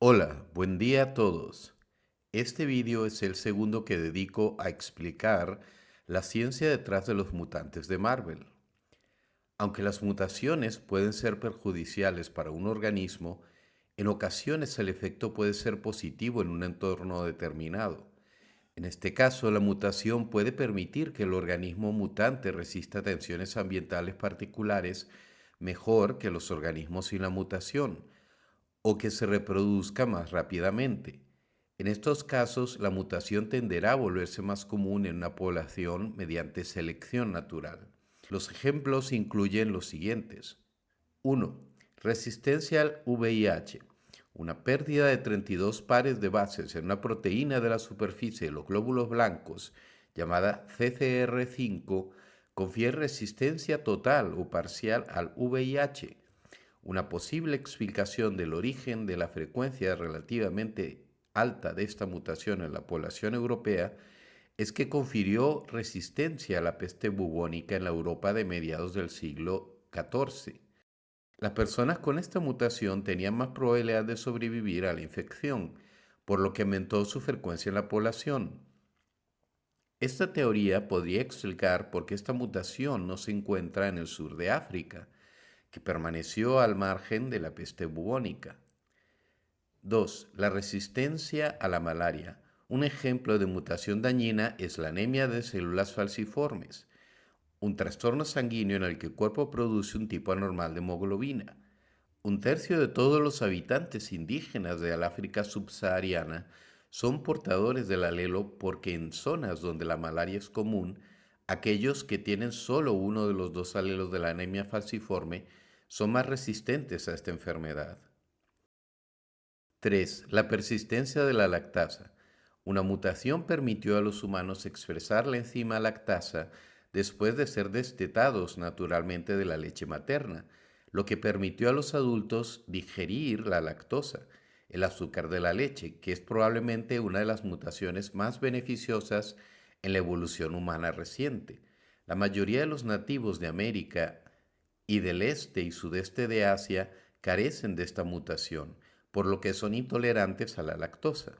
Hola, buen día a todos. Este vídeo es el segundo que dedico a explicar la ciencia detrás de los mutantes de Marvel. Aunque las mutaciones pueden ser perjudiciales para un organismo, en ocasiones el efecto puede ser positivo en un entorno determinado. En este caso, la mutación puede permitir que el organismo mutante resista tensiones ambientales particulares mejor que los organismos sin la mutación o que se reproduzca más rápidamente. En estos casos, la mutación tenderá a volverse más común en una población mediante selección natural. Los ejemplos incluyen los siguientes. 1. Resistencia al VIH. Una pérdida de 32 pares de bases en una proteína de la superficie de los glóbulos blancos, llamada CCR5, confiere resistencia total o parcial al VIH. Una posible explicación del origen de la frecuencia relativamente alta de esta mutación en la población europea es que confirió resistencia a la peste bubónica en la Europa de mediados del siglo XIV. Las personas con esta mutación tenían más probabilidad de sobrevivir a la infección, por lo que aumentó su frecuencia en la población. Esta teoría podría explicar por qué esta mutación no se encuentra en el sur de África, que permaneció al margen de la peste bubónica. 2. La resistencia a la malaria. Un ejemplo de mutación dañina es la anemia de células falciformes, un trastorno sanguíneo en el que el cuerpo produce un tipo anormal de hemoglobina. Un tercio de todos los habitantes indígenas de la África subsahariana son portadores del alelo porque en zonas donde la malaria es común, aquellos que tienen solo uno de los dos alelos de la anemia falciforme son más resistentes a esta enfermedad. 3. La persistencia de la lactasa. Una mutación permitió a los humanos expresar la enzima lactasa después de ser destetados naturalmente de la leche materna, lo que permitió a los adultos digerir la lactosa, el azúcar de la leche, que es probablemente una de las mutaciones más beneficiosas en la evolución humana reciente. La mayoría de los nativos de América y del este y sudeste de Asia carecen de esta mutación, por lo que son intolerantes a la lactosa.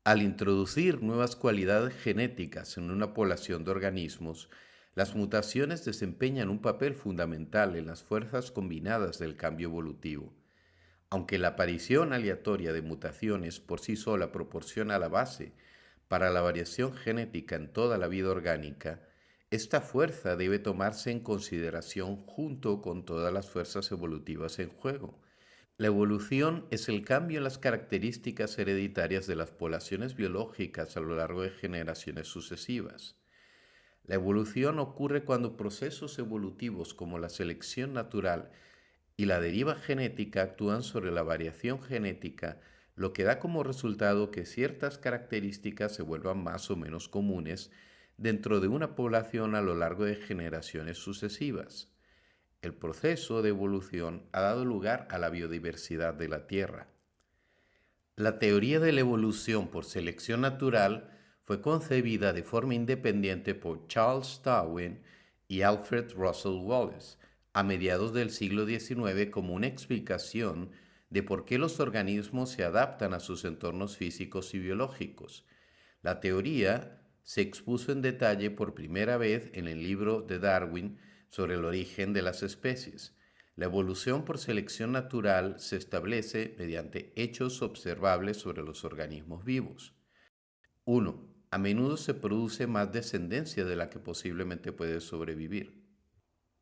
Al introducir nuevas cualidades genéticas en una población de organismos, las mutaciones desempeñan un papel fundamental en las fuerzas combinadas del cambio evolutivo. Aunque la aparición aleatoria de mutaciones por sí sola proporciona la base para la variación genética en toda la vida orgánica, esta fuerza debe tomarse en consideración junto con todas las fuerzas evolutivas en juego. La evolución es el cambio en las características hereditarias de las poblaciones biológicas a lo largo de generaciones sucesivas. La evolución ocurre cuando procesos evolutivos como la selección natural y la deriva genética actúan sobre la variación genética, lo que da como resultado que ciertas características se vuelvan más o menos comunes dentro de una población a lo largo de generaciones sucesivas. El proceso de evolución ha dado lugar a la biodiversidad de la Tierra. La teoría de la evolución por selección natural fue concebida de forma independiente por Charles Darwin y Alfred Russel Wallace a mediados del siglo XIX como una explicación de por qué los organismos se adaptan a sus entornos físicos y biológicos. La teoría se expuso en detalle por primera vez en el libro de Darwin sobre el origen de las especies. La evolución por selección natural se establece mediante hechos observables sobre los organismos vivos. 1. A menudo se produce más descendencia de la que posiblemente puede sobrevivir.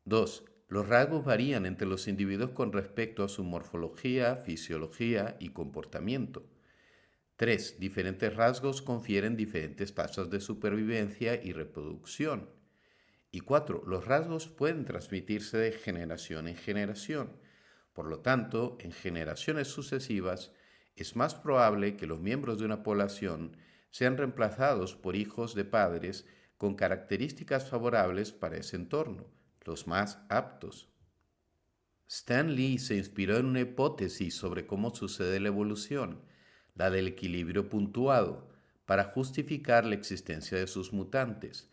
2. Los rasgos varían entre los individuos con respecto a su morfología, fisiología y comportamiento. 3. Diferentes rasgos confieren diferentes tasas de supervivencia y reproducción. Y 4. Los rasgos pueden transmitirse de generación en generación. Por lo tanto, en generaciones sucesivas, es más probable que los miembros de una población sean reemplazados por hijos de padres con características favorables para ese entorno, los más aptos. Stan Lee se inspiró en una hipótesis sobre cómo sucede la evolución, la del equilibrio puntuado, para justificar la existencia de sus mutantes.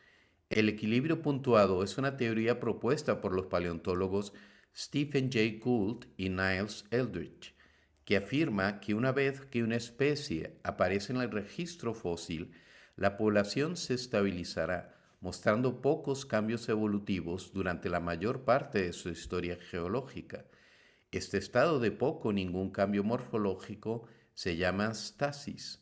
El equilibrio puntuado es una teoría propuesta por los paleontólogos Stephen Jay Gould y Niles Eldredge. que afirma que una vez que una especie aparece en el registro fósil, la población se estabilizará, mostrando pocos cambios evolutivos durante la mayor parte de su historia geológica. Este estado de poco o ningún cambio morfológico se llama stasis.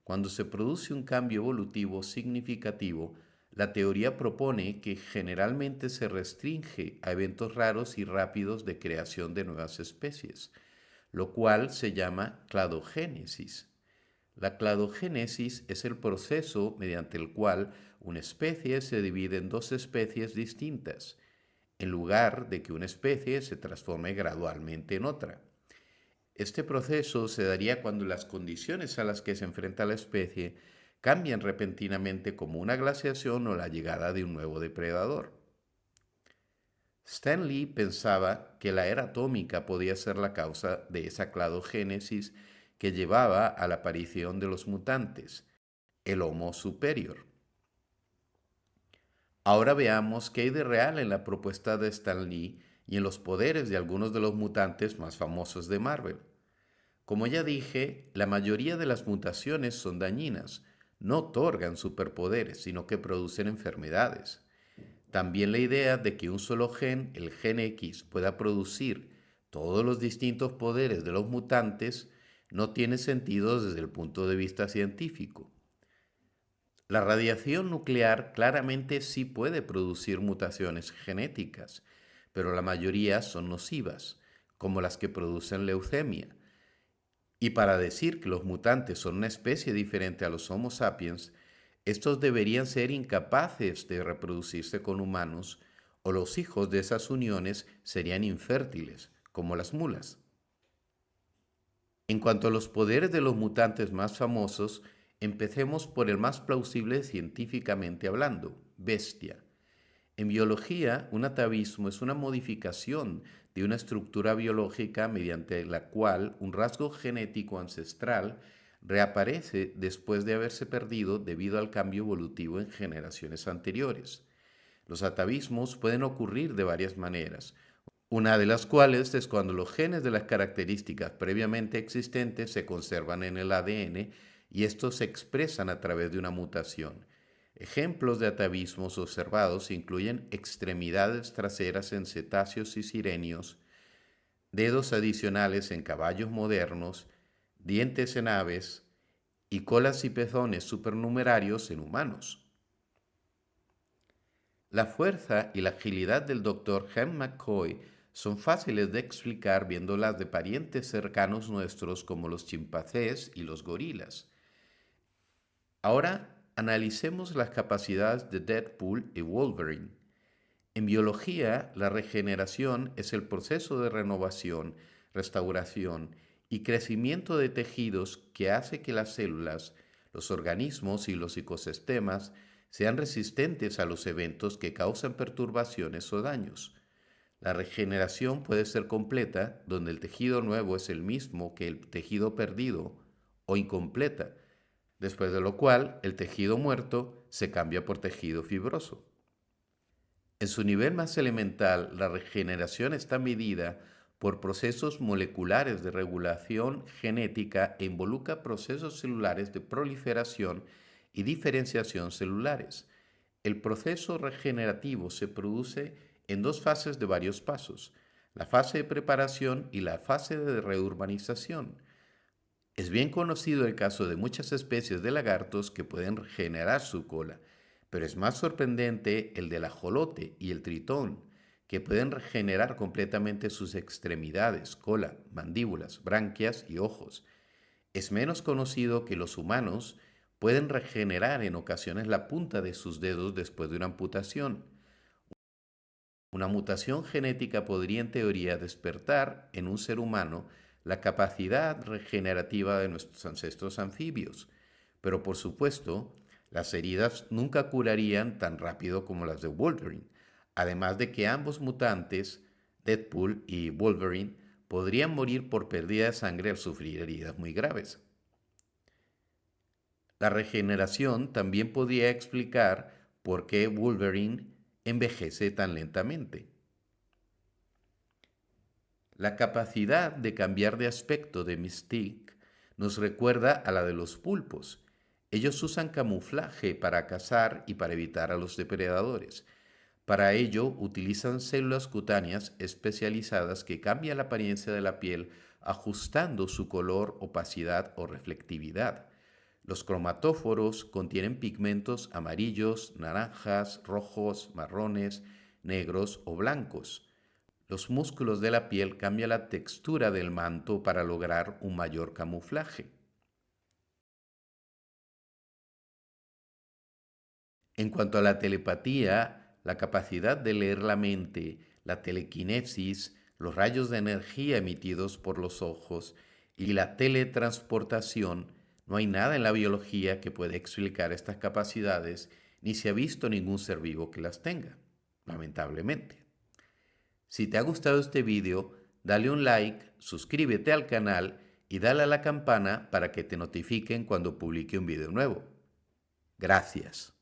Cuando se produce un cambio evolutivo significativo, la teoría propone que generalmente se restringe a eventos raros y rápidos de creación de nuevas especies, lo cual se llama cladogénesis. La cladogénesis es el proceso mediante el cual una especie se divide en dos especies distintas, en lugar de que una especie se transforme gradualmente en otra. Este proceso se daría cuando las condiciones a las que se enfrenta la especie cambian repentinamente, como una glaciación o la llegada de un nuevo depredador. Stan Lee pensaba que la era atómica podía ser la causa de esa cladogénesis que llevaba a la aparición de los mutantes, el Homo superior. Ahora veamos qué hay de real en la propuesta de Stan Lee y en los poderes de algunos de los mutantes más famosos de Marvel. Como ya dije, la mayoría de las mutaciones son dañinas, no otorgan superpoderes, sino que producen enfermedades. También la idea de que un solo gen, el gen X, pueda producir todos los distintos poderes de los mutantes no tiene sentido desde el punto de vista científico. La radiación nuclear claramente sí puede producir mutaciones genéticas, pero la mayoría son nocivas, como las que producen leucemia. Y para decir que los mutantes son una especie diferente a los Homo sapiens, estos deberían ser incapaces de reproducirse con humanos, o los hijos de esas uniones serían infértiles, como las mulas. En cuanto a los poderes de los mutantes más famosos, empecemos por el más plausible científicamente hablando, bestia. En biología, un atavismo es una modificación de una estructura biológica mediante la cual un rasgo genético ancestral reaparece después de haberse perdido debido al cambio evolutivo en generaciones anteriores. Los atavismos pueden ocurrir de varias maneras, una de las cuales es cuando los genes de las características previamente existentes se conservan en el ADN y estos se expresan a través de una mutación. Ejemplos de atavismos observados incluyen extremidades traseras en cetáceos y sirenios, dedos adicionales en caballos modernos, dientes en aves y colas y pezones supernumerarios en humanos. La fuerza y la agilidad del Dr. Hem McCoy son fáciles de explicar viéndolas de parientes cercanos nuestros como los chimpancés y los gorilas. Ahora analicemos las capacidades de Deadpool y Wolverine. En biología, la regeneración es el proceso de renovación, restauración y crecimiento de tejidos que hace que las células, los organismos y los ecosistemas sean resistentes a los eventos que causan perturbaciones o daños. La regeneración puede ser completa, donde el tejido nuevo es el mismo que el tejido perdido, o incompleta, después de lo cual el tejido muerto se cambia por tejido fibroso. En su nivel más elemental, la regeneración está medida por procesos moleculares de regulación genética e involucra procesos celulares de proliferación y diferenciación celulares. El proceso regenerativo se produce en dos fases de varios pasos, la fase de preparación y la fase de reurbanización. Es bien conocido el caso de muchas especies de lagartos que pueden regenerar su cola, pero es más sorprendente el del ajolote y el tritón, que pueden regenerar completamente sus extremidades, cola, mandíbulas, branquias y ojos. Es menos conocido que los humanos pueden regenerar en ocasiones la punta de sus dedos después de una amputación. Una mutación genética podría en teoría despertar en un ser humano la capacidad regenerativa de nuestros ancestros anfibios, pero por supuesto, las heridas nunca curarían tan rápido como las de Wolverine, además de que ambos mutantes, Deadpool y Wolverine, podrían morir por pérdida de sangre al sufrir heridas muy graves. La regeneración también podría explicar por qué Wolverine envejece tan lentamente. La capacidad de cambiar de aspecto de Mystique nos recuerda a la de los pulpos. Ellos usan camuflaje para cazar y para evitar a los depredadores. Para ello, utilizan células cutáneas especializadas que cambian la apariencia de la piel ajustando su color, opacidad o reflectividad. Los cromatóforos contienen pigmentos amarillos, naranjas, rojos, marrones, negros o blancos. Los músculos de la piel cambian la textura del manto para lograr un mayor camuflaje. En cuanto a la telepatía, la capacidad de leer la mente, la telequinesis, los rayos de energía emitidos por los ojos y la teletransportación, no hay nada en la biología que pueda explicar estas capacidades, ni se ha visto ningún ser vivo que las tenga, lamentablemente. Si te ha gustado este video, dale un like, suscríbete al canal y dale a la campana para que te notifiquen cuando publique un video nuevo. Gracias.